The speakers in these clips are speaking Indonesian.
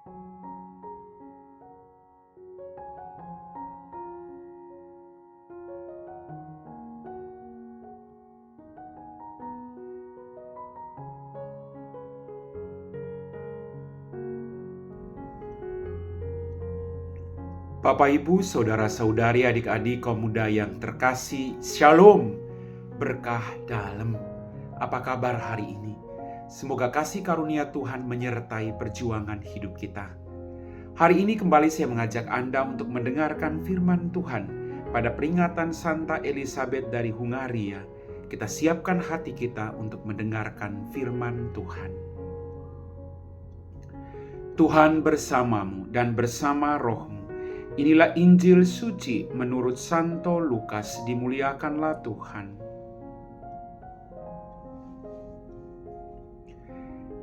Bapak, Ibu, saudara-saudari, adik-adik kaum muda yang terkasih, Shalom, berkah dalam. Apa kabar hari ini? Semoga kasih karunia Tuhan menyertai perjuangan hidup kita. Hari ini kembali saya mengajak Anda untuk mendengarkan firman Tuhan pada peringatan Santa Elizabeth dari Hungaria. Kita siapkan hati kita untuk mendengarkan firman Tuhan. Tuhan bersamamu dan bersama rohmu. Inilah Injil suci menurut Santo Lukas, dimuliakanlah Tuhan.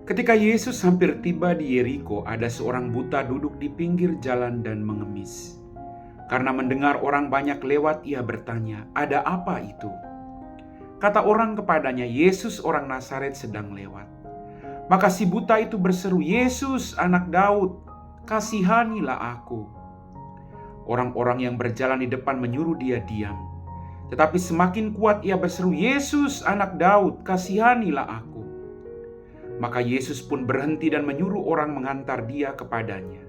Ketika Yesus hampir tiba di Yeriko, ada seorang buta duduk di pinggir jalan dan mengemis. Karena mendengar orang banyak lewat, ia bertanya, "Ada apa itu?" Kata orang kepadanya, "Yesus orang Nazaret sedang lewat." Maka si buta itu berseru, "Yesus, anak Daud, kasihanilah aku." Orang-orang yang berjalan di depan menyuruh dia diam. Tetapi semakin kuat ia berseru, "Yesus, anak Daud, kasihanilah aku." Maka Yesus pun berhenti dan menyuruh orang mengantar dia kepadanya.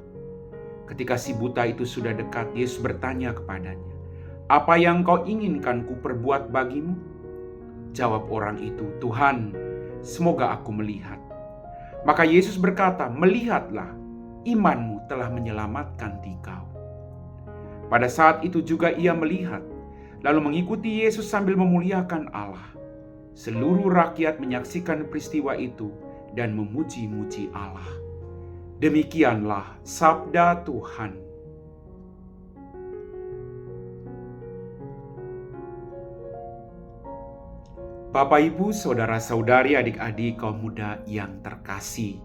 Ketika si buta itu sudah dekat, Yesus bertanya kepadanya, "Apa yang kau inginkan ku perbuat bagimu?" Jawab orang itu, "Tuhan, semoga aku melihat." Maka Yesus berkata, "Melihatlah, imanmu telah menyelamatkan dikau." Pada saat itu juga ia melihat, lalu mengikuti Yesus sambil memuliakan Allah. Seluruh rakyat menyaksikan peristiwa itu dan memuji-muji Allah. Demikianlah sabda Tuhan. Bapak, Ibu, saudara-saudari, adik-adik kaum muda yang terkasih.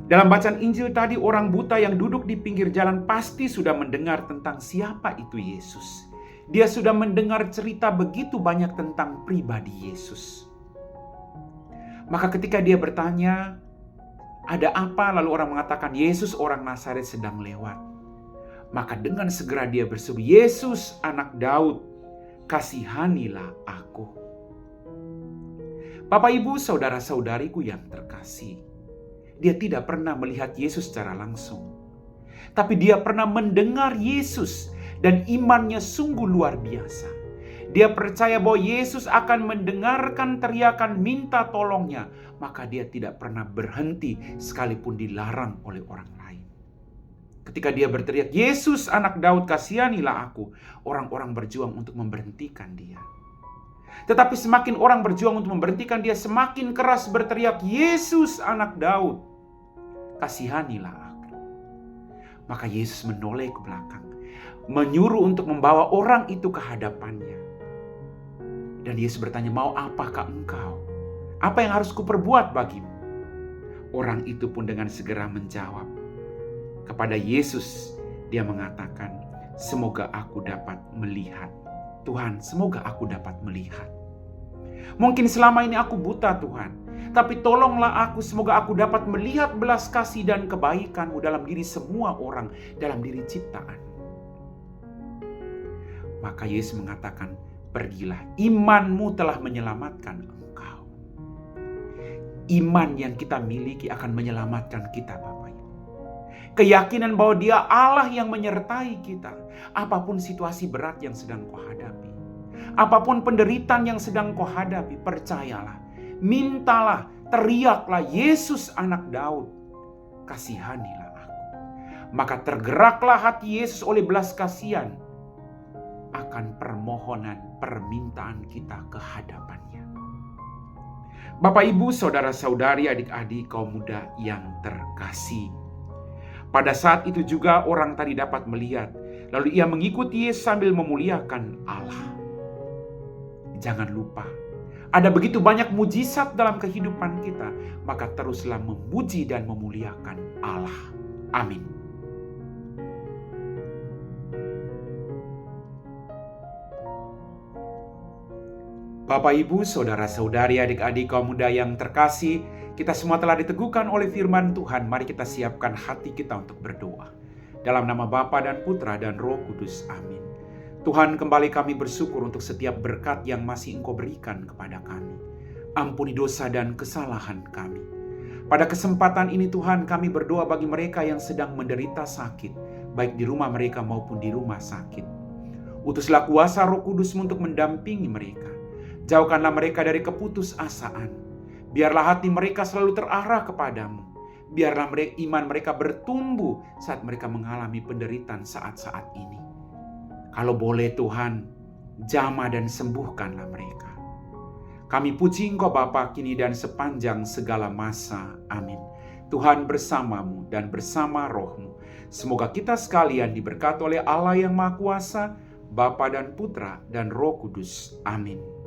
Dalam bacaan Injil tadi, orang buta yang duduk di pinggir jalan pasti sudah mendengar tentang siapa itu Yesus. Dia sudah mendengar cerita begitu banyak tentang pribadi Yesus. Maka ketika dia bertanya, "Ada apa?" Lalu orang mengatakan, "Yesus orang Nazaret sedang lewat." Maka dengan segera dia berseru, "Yesus anak Daud, kasihanilah aku." Bapak, Ibu, saudara-saudariku yang terkasih, dia tidak pernah melihat Yesus secara langsung. Tapi dia pernah mendengar Yesus dan imannya sungguh luar biasa. Dia percaya bahwa Yesus akan mendengarkan teriakan minta tolongnya. Maka dia tidak pernah berhenti sekalipun dilarang oleh orang lain. Ketika dia berteriak, "Yesus anak Daud, kasihanilah aku," orang-orang berjuang untuk memberhentikan dia. Tetapi semakin orang berjuang untuk memberhentikan dia, semakin keras berteriak, "Yesus anak Daud, kasihanilah aku." Maka Yesus menoleh ke belakang, menyuruh untuk membawa orang itu ke hadapannya. Dan Yesus bertanya, "Mau apakah engkau? Apa yang harus kuperbuat bagimu?" Orang itu pun dengan segera menjawab. Kepada Yesus dia mengatakan, "Semoga aku dapat melihat." Tuhan, semoga aku dapat melihat. Mungkin selama ini aku buta, Tuhan. Tapi tolonglah aku, semoga aku dapat melihat belas kasih dan kebaikan-Mu dalam diri semua orang, dalam diri ciptaan. Maka Yesus mengatakan, "Pergilah, imanmu telah menyelamatkan engkau." Iman yang kita miliki akan menyelamatkan kita, Bapak Ibu. Keyakinan bahwa Dia Allah yang menyertai kita. Apapun situasi berat yang sedang kau hadapi, apapun penderitaan yang sedang kau hadapi, percayalah, mintalah, teriaklah, "Yesus anak Daud, kasihanilah aku." Maka tergeraklah hati Yesus oleh belas kasihan akan permohonan permintaan kita ke hadapannya. Bapak, Ibu, saudara-saudari, adik-adik kaum muda yang terkasih. Pada saat itu juga orang tadi dapat melihat, lalu ia mengikuti Yesus sambil memuliakan Allah. Jangan lupa, ada begitu banyak mujizat dalam kehidupan kita, maka teruslah memuji dan memuliakan Allah. Amin. Bapak, Ibu, saudara-saudari, adik-adik kaum muda yang terkasih, Kita semua telah diteguhkan oleh firman Tuhan. Mari kita siapkan hati kita untuk berdoa. Dalam nama Bapa dan Putra dan Roh Kudus. Amin. Tuhan, kembali kami bersyukur untuk setiap berkat yang masih Engkau berikan kepada kami. Ampuni dosa dan kesalahan kami. Pada kesempatan ini Tuhan, kami berdoa bagi mereka yang sedang menderita sakit, baik di rumah mereka maupun di rumah sakit. Utuslah kuasa Roh Kudus-Mu untuk mendampingi mereka. Jauhkanlah mereka dari keputusasaan. Biarlah hati mereka selalu terarah kepadamu. Biarlah iman mereka bertumbuh saat mereka mengalami penderitaan saat-saat ini. Kalau boleh Tuhan, jamah dan sembuhkanlah mereka. Kami puji Engkau Bapa kini dan sepanjang segala masa. Amin. Tuhan bersamamu dan bersama roh-Mu. Semoga kita sekalian diberkati oleh Allah yang Maha Kuasa, Bapa dan Putra dan Roh Kudus. Amin.